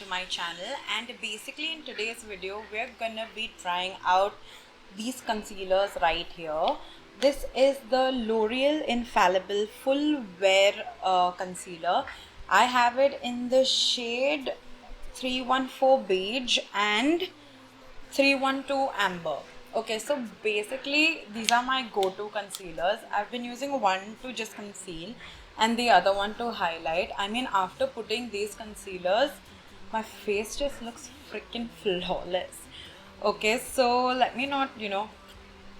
to my channel. And basically in today's video we're gonna be trying out these concealers right here. This is the Loreal Infallible Full Wear Concealer. I have it in the shade 314 Beige and 312 Amber. Okay, so basically these are my go-to concealers. I've been using one to just conceal and the other one to highlight. I mean, after putting these concealers, my face just looks freaking flawless. Okay, so let me not,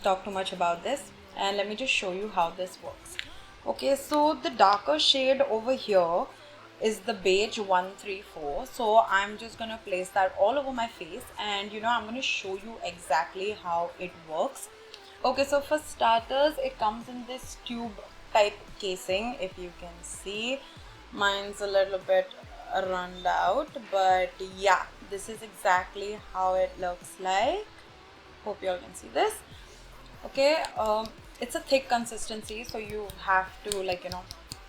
talk too much about this, and let me just show you how this works. Okay, so the darker shade over here is the beige 134. So I'm just gonna place that all over my face, and I'm gonna show you exactly how it works. Okay, so for starters, it comes in this tube type casing. If you can see, mine's a little bit run out, but yeah, this is exactly how it looks like. Hope you all can see this. Okay, it's a thick consistency, so you have to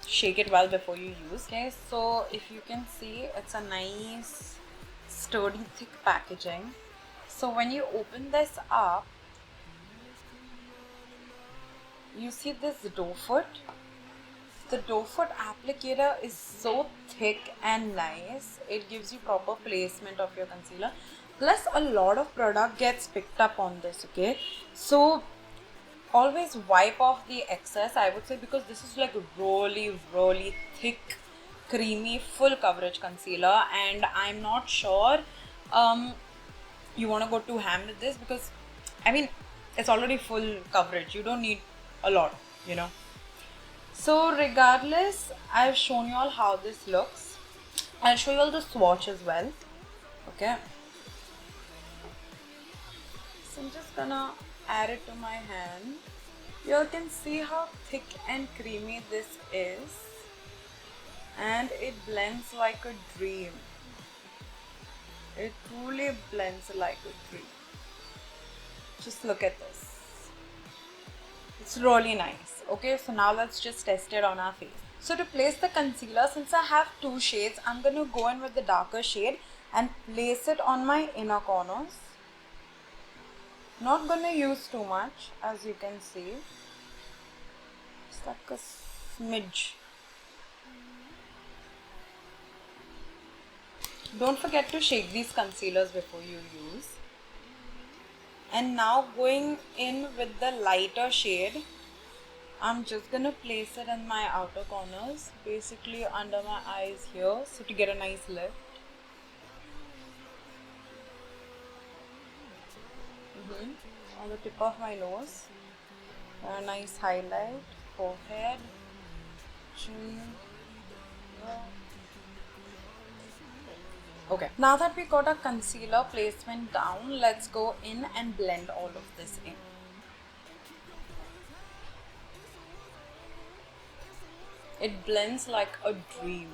shake it well before you use. Okay, so if you can see, it's a nice sturdy thick packaging. So when you open this up, you see this doe foot. The doe foot applicator is so thick and nice. It gives you proper placement of your concealer. Plus a lot of product gets picked up on this. Okay, so always wipe off the excess, I would say, because this is like really thick, creamy, full coverage concealer, and I'm not sure you want to go too ham with this, because I mean it's already full coverage. You don't need a lot. So regardless, I've shown you all how this looks. I'll show you all the swatch as well. Okay, so I'm just gonna add it to my hand. You all can see how thick and creamy this is, and it blends like a dream. It truly blends like a dream. Just look at this. It's really nice. Okay, so now let's just test it on our face. So to place the concealer, since I have two shades, I'm gonna go in with the darker shade and place it on my inner corners. Not gonna use too much, as you can see. It's like a smidge. Don't forget to shake these concealers before you use. And now going in with the lighter shade, I'm just gonna place it in my outer corners, basically under my eyes here, so to get a nice lift. On the tip of my nose, a nice highlight, forehead, chin. Okay, now that we got our concealer placement down, let's go in and blend all of this in. It blends like a dream.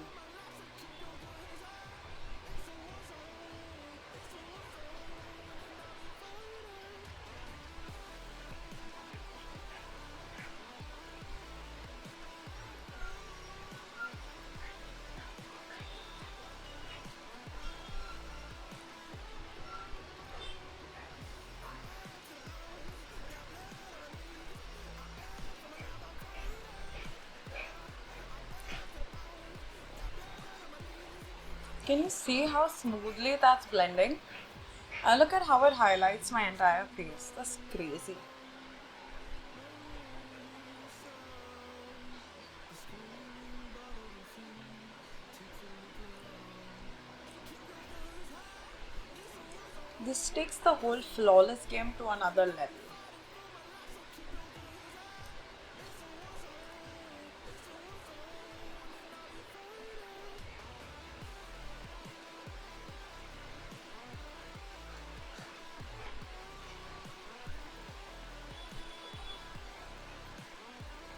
Can you see how smoothly that's blending? And look at how it highlights my entire face. That's crazy. This takes the whole flawless game to another level.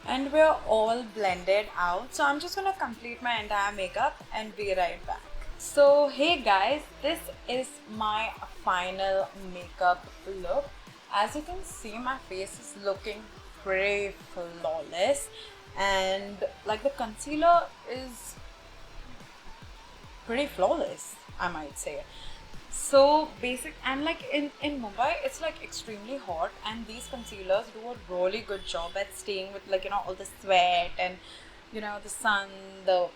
And we're all blended out, so I'm just gonna complete my entire makeup and be right back. So hey guys, this is my final makeup look. As you can see, my face is looking pretty flawless, and like the concealer is pretty flawless. I might say. So basic, and like in Mumbai it's like extremely hot, and these concealers do a really good job at staying with, like, all the sweat and the sun, the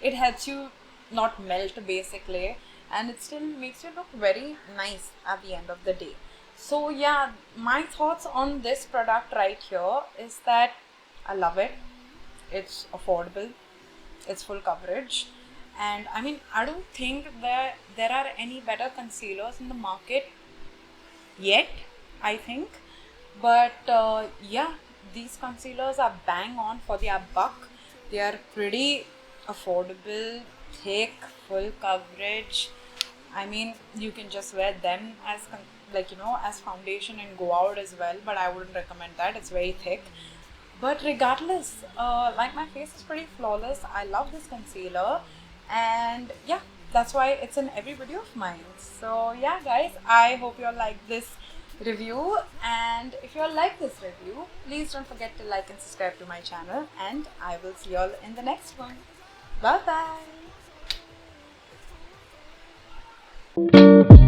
it helps you not melt basically, and it still makes you look very nice at the end of the day. So yeah, my thoughts on this product right here is that I love it. It's affordable, it's full coverage, and I mean, I don't think that there are any better concealers in the market yet, I think. But yeah, these concealers are bang on for their buck. They are pretty affordable, thick, full coverage. I mean, you can just wear them as as foundation and go out as well, but I wouldn't recommend that. It's very thick. But regardless, like, my face is pretty flawless. I love this concealer, and yeah, that's why it's in every video of mine. So yeah, guys, I hope you all like this review, and if you all like this review, please don't forget to like and subscribe to my channel, and I will see you all in the next one. Bye bye.